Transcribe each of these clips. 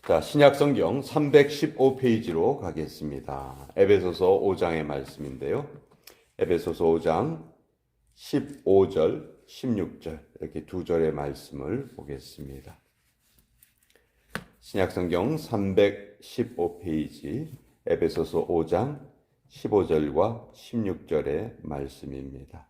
자, 신약성경 315페이지로 가겠습니다. 에베소서 5장의 말씀인데요. 에베소서 5장 15절, 16절 이렇게 두 절의 말씀을 보겠습니다. 신약성경 315페이지 에베소서 5장 15절과 16절의 말씀입니다.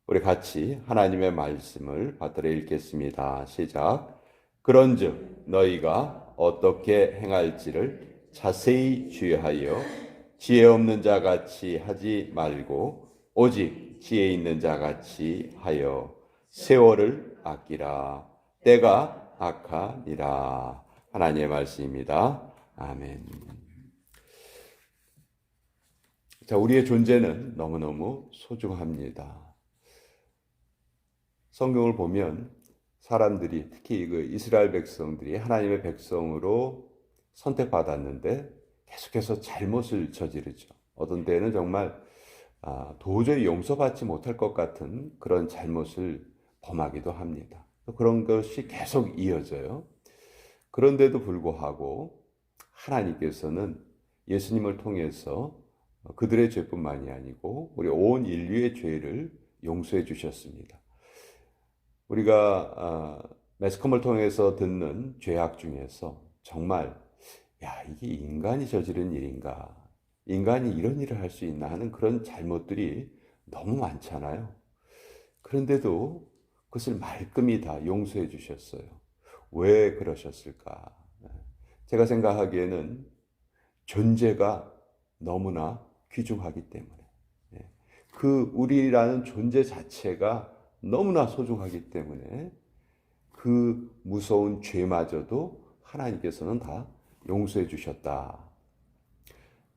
우리 같이 하나님의 말씀을 받들어 읽겠습니다. 시작. 그런즉 너희가 어떻게 행할지를 자세히 주의하여 지혜 없는 자 같이 하지 말고 오직 지혜 있는 자 같이 하여 세월을 아끼라. 때가 악하니라. 하나님의 말씀입니다. 아멘. 자, 우리의 존재는 너무너무 소중합니다. 성경을 보면 사람들이, 특히 그 이스라엘 백성들이 하나님의 백성으로 선택받았는데 계속해서 잘못을 저지르죠. 어떤 때는 정말 도저히 용서받지 못할 것 같은 그런 잘못을 범하기도 합니다. 그런 것이 계속 이어져요. 그런데도 불구하고 하나님께서는 예수님을 통해서 그들의 죄뿐만이 아니고 우리 온 인류의 죄를 용서해 주셨습니다. 우리가 매스컴을 통해서 듣는 죄악 중에서 정말 이게 인간이 저지른 일인가? 인간이 이런 일을 할 수 있나 하는 그런 잘못들이 너무 많잖아요. 그런데도 그것을 말끔히 다 용서해 주셨어요. 왜 그러셨을까? 제가 생각하기에는 존재가 너무나 귀중하기 때문에, 그 우리라는 존재 자체가 너무나 소중하기 때문에 그 무서운 죄마저도 하나님께서는 다 용서해 주셨다.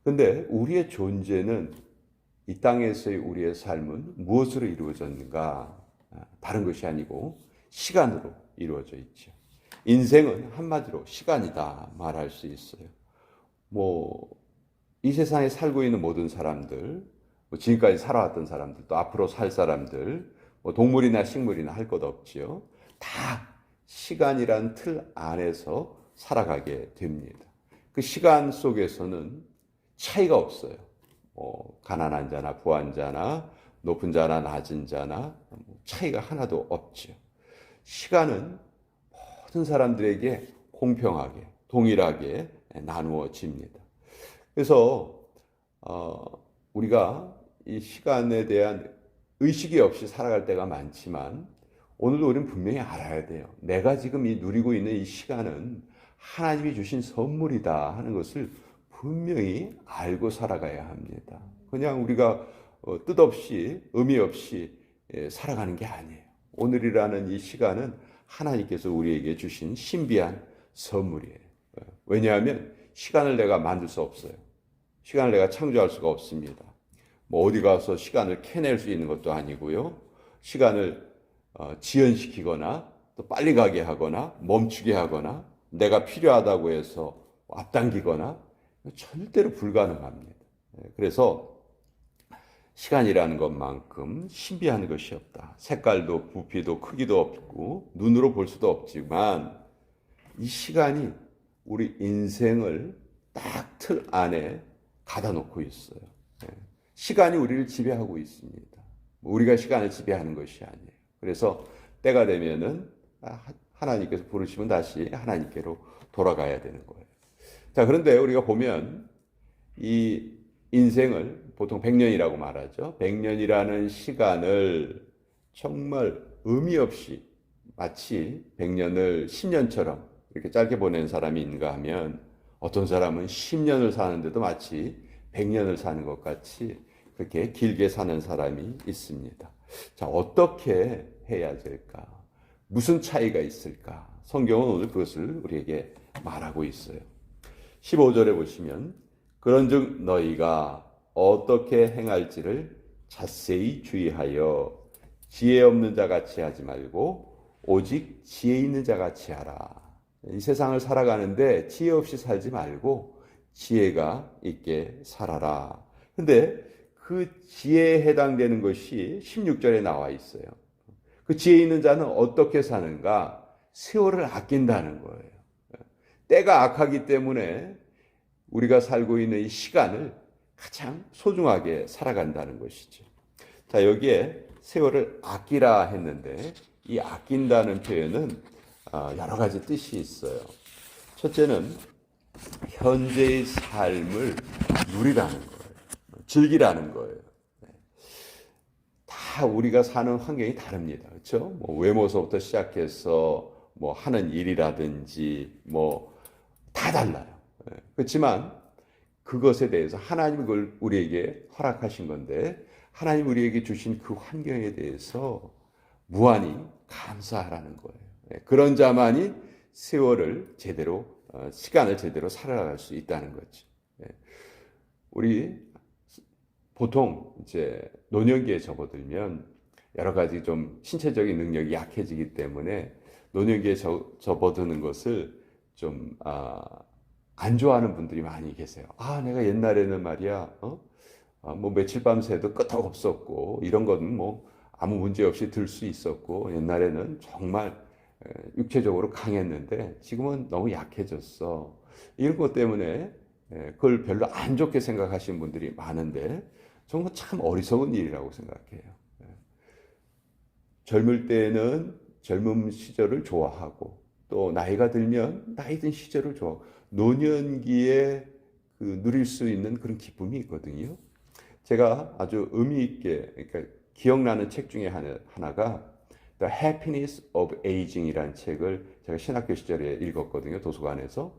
그런데 우리의 존재는, 이 땅에서의 우리의 삶은 무엇으로 이루어졌는가? 다른 것이 아니고 시간으로 이루어져 있죠. 인생은 한마디로 시간이다 말할 수 있어요. 이 세상에 살고 있는 모든 사람들, 지금까지 살아왔던 사람들, 또 앞으로 살 사람들, 동물이나 식물이나 할 것 없지요. 다 시간이란 틀 안에서 살아가게 됩니다. 그 시간 속에서는 차이가 없어요. 가난한 자나 부한 자나 높은 자나 낮은 자나 차이가 하나도 없죠. 시간은 모든 사람들에게 공평하게 동일하게 나누어집니다. 그래서 우리가 이 시간에 대한 의식이 없이 살아갈 때가 많지만 오늘도 우리는 분명히 알아야 돼요. 내가 지금 누리고 있는 이 시간은 하나님이 주신 선물이다 하는 것을 분명히 알고 살아가야 합니다. 그냥 우리가 뜻없이 의미 없이 살아가는 게 아니에요. 오늘이라는 이 시간은 하나님께서 우리에게 주신 신비한 선물이에요. 왜냐하면 시간을 내가 만들 수 없어요. 시간을 내가 창조할 수가 없습니다. 어디 가서 시간을 캐낼 수 있는 것도 아니고요. 시간을 지연시키거나 또 빨리 가게 하거나 멈추게 하거나 내가 필요하다고 해서 앞당기거나 절대로 불가능합니다. 그래서 시간이라는 것만큼 신비한 것이 없다. 색깔도 부피도 크기도 없고 눈으로 볼 수도 없지만 이 시간이 우리 인생을 딱 틀 안에 가다 놓고 있어요. 시간이 우리를 지배하고 있습니다. 우리가 시간을 지배하는 것이 아니에요. 그래서 때가 되면은 하나님께서 부르시면 다시 하나님께로 돌아가야 되는 거예요. 자, 그런데 우리가 보면 이 인생을 보통 100년이라고 말하죠. 100년이라는 시간을 정말 의미 없이 마치 100년을 10년처럼 이렇게 짧게 보낸 사람이 있는가 하면 어떤 사람은 10년을 사는데도 마치 100년을 사는 것 같이 그렇게 길게 사는 사람이 있습니다. 자, 어떻게 해야 될까? 무슨 차이가 있을까? 성경은 오늘 그것을 우리에게 말하고 있어요. 15절에 보시면 그런즉 너희가 어떻게 행할지를 자세히 주의하여 지혜 없는 자 같이 하지 말고 오직 지혜 있는 자 같이 하라. 이 세상을 살아가는데 지혜 없이 살지 말고 지혜가 있게 살아라. 근데 그 지혜에 해당되는 것이 16절에 나와 있어요. 그 지혜 있는 자는 어떻게 사는가? 세월을 아낀다는 거예요. 때가 악하기 때문에 우리가 살고 있는 이 시간을 가장 소중하게 살아간다는 것이죠. 자, 여기에 세월을 아끼라 했는데 이 아낀다는 표현은 여러 가지 뜻이 있어요. 첫째는 현재의 삶을 누리라는 거예요. 즐기라는 거예요. 다 우리가 사는 환경이 다릅니다. 그렇죠? 뭐 외모서부터 시작해서 뭐 하는 일이라든지 뭐 다 달라요. 그렇지만 그것에 대해서 하나님이 그걸 우리에게 허락하신 건데 하나님 우리에게 주신 그 환경에 대해서 무한히 감사하라는 거예요. 그런 자만이 세월을 제대로 시간을 제대로 살아갈 수 있다는 거죠. 우리 보통 이제 노년기에 접어들면 여러 가지 좀 신체적인 능력이 약해지기 때문에 노년기에 접어드는 것을 좀 안 좋아하는 분들이 많이 계세요. 내가 옛날에는 말이야, 뭐 며칠 밤 새도 끄떡 없었고 이런 거는 뭐 아무 문제 없이 들 수 있었고 옛날에는 정말 육체적으로 강했는데 지금은 너무 약해졌어. 이런 것 때문에 그걸 별로 안 좋게 생각하시는 분들이 많은데 정말 참 어리석은 일이라고 생각해요. 젊을 때는 젊은 시절을 좋아하고 또 나이가 들면 나이 든 시절을 좋아하고 노년기에 누릴 수 있는 그런 기쁨이 있거든요. 제가 아주 의미 있게 그러니까 기억나는 책 중에 하나가 The Happiness of Aging이라는 책을 제가 신학교 시절에 읽었거든요. 도서관에서.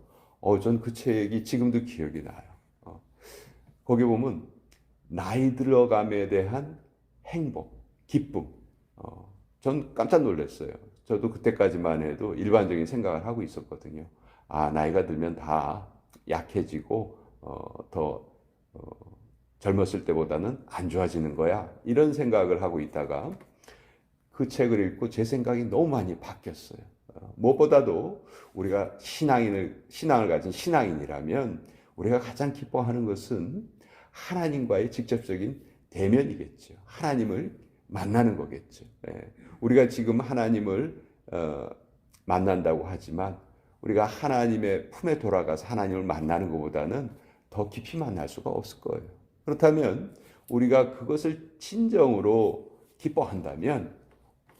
전 그 책이 지금도 기억이 나요. 거기 보면 나이 들어감에 대한 행복, 기쁨. 전 깜짝 놀랐어요. 저도 그때까지만 해도 일반적인 생각을 하고 있었거든요. 나이가 들면 다 약해지고 더 젊었을 때보다는 안 좋아지는 거야. 이런 생각을 하고 있다가 그 책을 읽고 제 생각이 너무 많이 바뀌었어요. 무엇보다도 우리가 신앙을 가진 신앙인이라면 우리가 가장 기뻐하는 것은 하나님과의 직접적인 대면이겠죠. 하나님을 만나는 거겠죠. 우리가 지금 하나님을 만난다고 하지만 우리가 하나님의 품에 돌아가서 하나님을 만나는 것보다는 더 깊이 만날 수가 없을 거예요. 그렇다면 우리가 그것을 진정으로 기뻐한다면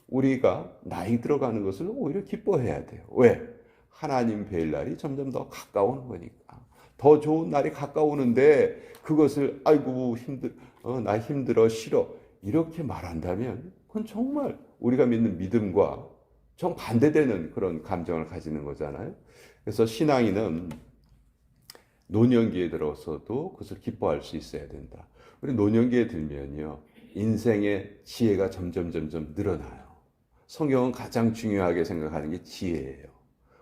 우리가 나이 들어가는 것을 오히려 기뻐해야 돼요. 왜? 하나님 뵐 날이 점점 더 가까우는 거니까. 더 좋은 날이 가까우는데 그것을 아이고 나 힘들어 싫어 이렇게 말한다면 그건 정말 우리가 믿는 믿음과 정반대되는 그런 감정을 가지는 거잖아요. 그래서 신앙인은 노년기에 들어서도 그것을 기뻐할 수 있어야 된다. 우리 노년기에 들면요, 인생의 지혜가 점점 늘어나요. 성경은 가장 중요하게 생각하는 게 지혜예요.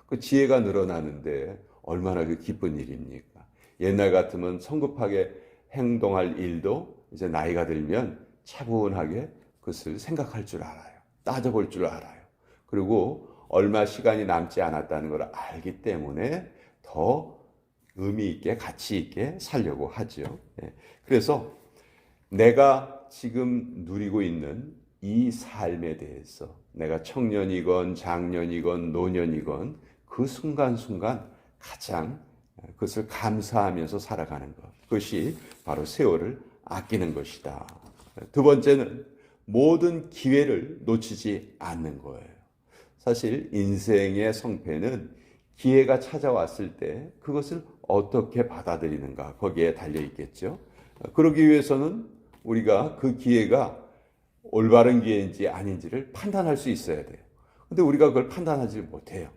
그 지혜가 늘어나는데 얼마나 그 기쁜 일입니까? 옛날 같으면 성급하게 행동할 일도 이제 나이가 들면 차분하게 그것을 생각할 줄 알아요. 따져볼 줄 알아요. 그리고 얼마 시간이 남지 않았다는 걸 알기 때문에 더 의미 있게 가치 있게 살려고 하죠. 그래서 내가 지금 누리고 있는 이 삶에 대해서 내가 청년이건 장년이건 노년이건 그 순간순간 가장 그것을 감사하면서 살아가는 것. 그것이 바로 세월을 아끼는 것이다. 두 번째는 모든 기회를 놓치지 않는 거예요. 사실 인생의 성패는 기회가 찾아왔을 때 그것을 어떻게 받아들이는가 거기에 달려 있겠죠. 그러기 위해서는 우리가 그 기회가 올바른 기회인지 아닌지를 판단할 수 있어야 돼요. 근데 우리가 그걸 판단하지 못해요.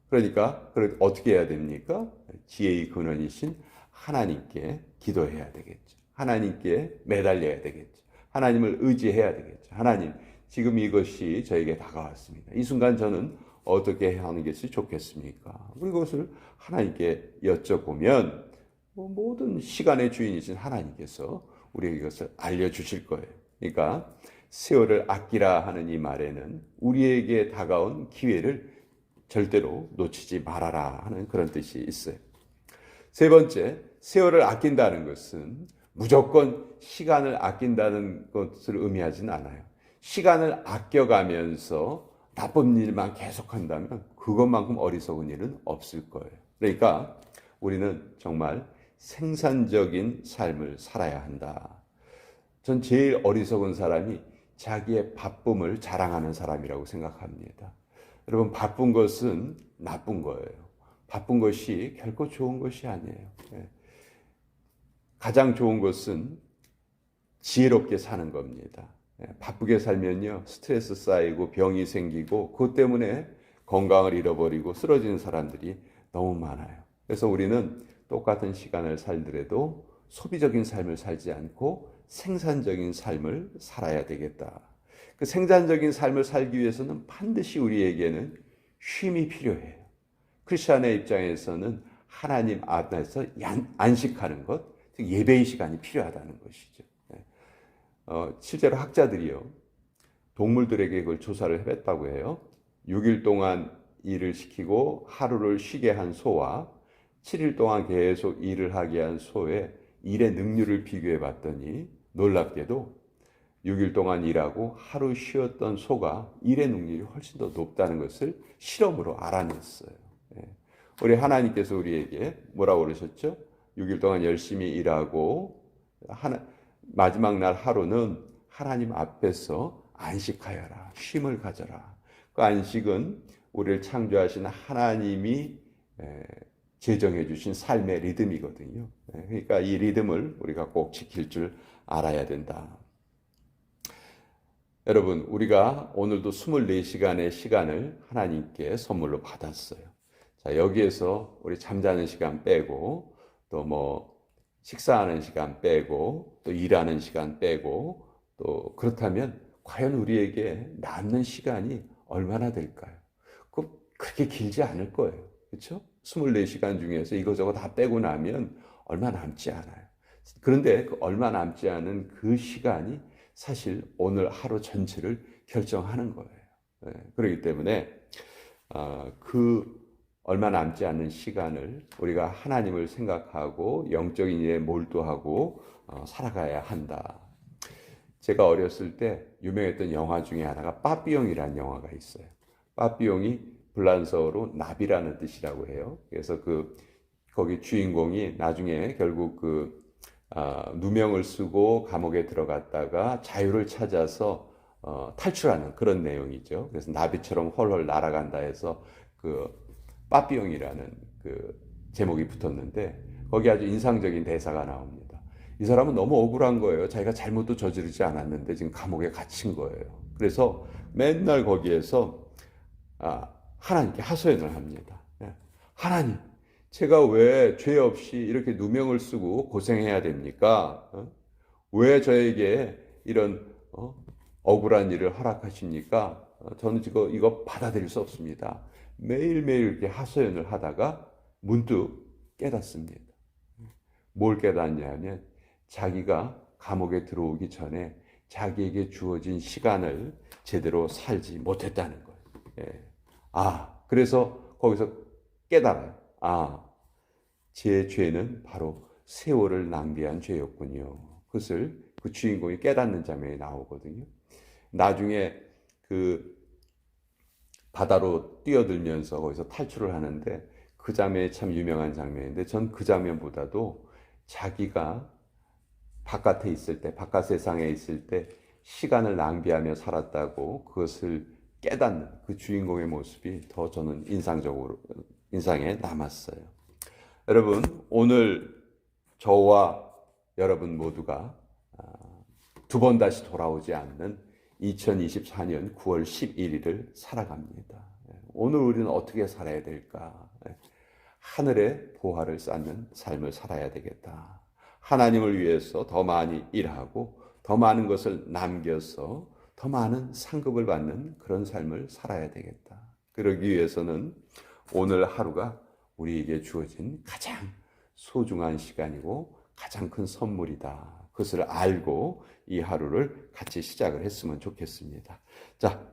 그러니까 어떻게 해야 됩니까? 지혜의 근원이신 하나님께 기도해야 되겠죠. 하나님께 매달려야 되겠죠. 하나님을 의지해야 되겠죠. 하나님, 지금 이것이 저에게 다가왔습니다. 이 순간 저는 어떻게 해야 하는 것이 좋겠습니까? 그리고 그것을 하나님께 여쭤보면 모든 시간의 주인이신 하나님께서 우리에게 이것을 알려주실 거예요. 그러니까 세월을 아끼라 하는 이 말에는 우리에게 다가온 기회를 절대로 놓치지 말아라 하는 그런 뜻이 있어요. 세 번째, 세월을 아낀다는 것은 무조건 시간을 아낀다는 것을 의미하지는 않아요. 시간을 아껴가면서 나쁜 일만 계속한다면 그것만큼 어리석은 일은 없을 거예요. 그러니까 우리는 정말 생산적인 삶을 살아야 한다. 전 제일 어리석은 사람이 자기의 바쁨을 자랑하는 사람이라고 생각합니다. 여러분, 바쁜 것은 나쁜 거예요. 바쁜 것이 결코 좋은 것이 아니에요. 가장 좋은 것은 지혜롭게 사는 겁니다. 바쁘게 살면요, 스트레스 쌓이고 병이 생기고 그것 때문에 건강을 잃어버리고 쓰러지는 사람들이 너무 많아요. 그래서 우리는 똑같은 시간을 살더라도 소비적인 삶을 살지 않고 생산적인 삶을 살아야 되겠다. 그 생산적인 삶을 살기 위해서는 반드시 우리에게는 쉼이 필요해요. 크리스천의 입장에서는 하나님 앞에서 안식하는 것, 즉 예배의 시간이 필요하다는 것이죠. 실제로 학자들이요, 동물들에게 그걸 조사를 해봤다고 해요. 6일 동안 일을 시키고 하루를 쉬게 한 소와 7일 동안 계속 일을 하게 한 소의 일의 능률을 비교해 봤더니 놀랍게도 6일 동안 일하고 하루 쉬었던 소가 일의 능률이 훨씬 더 높다는 것을 실험으로 알아냈어요. 우리 하나님께서 우리에게 뭐라고 그러셨죠? 6일 동안 열심히 일하고 마지막 날 하루는 하나님 앞에서 안식하여라, 쉼을 가져라. 그 안식은 우리를 창조하신 하나님이 제정해 주신 삶의 리듬이거든요. 그러니까 이 리듬을 우리가 꼭 지킬 줄 알아야 된다. 여러분, 우리가 오늘도 24시간의 시간을 하나님께 선물로 받았어요. 자, 여기에서 우리 잠자는 시간 빼고 또 식사하는 시간 빼고 또 일하는 시간 빼고 또 그렇다면 과연 우리에게 남는 시간이 얼마나 될까요? 그렇게 길지 않을 거예요. 그렇죠? 24시간 중에서 이거저거 다 빼고 나면 얼마 남지 않아요. 그런데 그 얼마 남지 않은 그 시간이 사실 오늘 하루 전체를 결정하는 거예요. 그렇기 때문에 그 얼마 남지 않은 시간을 우리가 하나님을 생각하고 영적인 일에 몰두하고 살아가야 한다. 제가 어렸을 때 유명했던 영화 중에 하나가 빠삐용이라는 영화가 있어요. 빠삐용이 불란서어로 나비라는 뜻이라고 해요. 그래서 거기 주인공이 나중에 결국 누명을 쓰고 감옥에 들어갔다가 자유를 찾아서 탈출하는 그런 내용이죠. 그래서 나비처럼 헐헐 날아간다 해서 빠삐용이라는 제목이 붙었는데 거기 아주 인상적인 대사가 나옵니다. 이 사람은 너무 억울한 거예요. 자기가 잘못도 저지르지 않았는데 지금 감옥에 갇힌 거예요. 그래서 맨날 거기에서 하나님께 하소연을 합니다. 하나님, 제가 왜 죄 없이 이렇게 누명을 쓰고 고생해야 됩니까? 왜 저에게 이런 억울한 일을 허락하십니까? 저는 지금 이거 받아들일 수 없습니다. 매일매일 이렇게 하소연을 하다가 문득 깨닫습니다. 뭘 깨닫냐면 자기가 감옥에 들어오기 전에 자기에게 주어진 시간을 제대로 살지 못했다는 거예요. 그래서 거기서 깨달아요. 제 죄는 바로 세월을 낭비한 죄였군요. 그것을 그 주인공이 깨닫는 장면이 나오거든요. 나중에 바다로 뛰어들면서 거기서 탈출을 하는데 그 장면이 참 유명한 장면인데 전 그 장면보다도 자기가 바깥에 있을 때, 바깥 세상에 있을 때 시간을 낭비하며 살았다고 그것을 깨닫는 그 주인공의 모습이 더 저는 인상에 남았어요. 여러분, 오늘 저와 여러분 모두가 두 번 다시 돌아오지 않는 2024년 9월 11일을 살아갑니다. 오늘 우리는 어떻게 살아야 될까? 하늘의 보화를 쌓는 삶을 살아야 되겠다. 하나님을 위해서 더 많이 일하고 더 많은 것을 남겨서 더 많은 상급을 받는 그런 삶을 살아야 되겠다. 그러기 위해서는 오늘 하루가 우리에게 주어진 가장 소중한 시간이고 가장 큰 선물이다. 그것을 알고 이 하루를 같이 시작을 했으면 좋겠습니다. 자,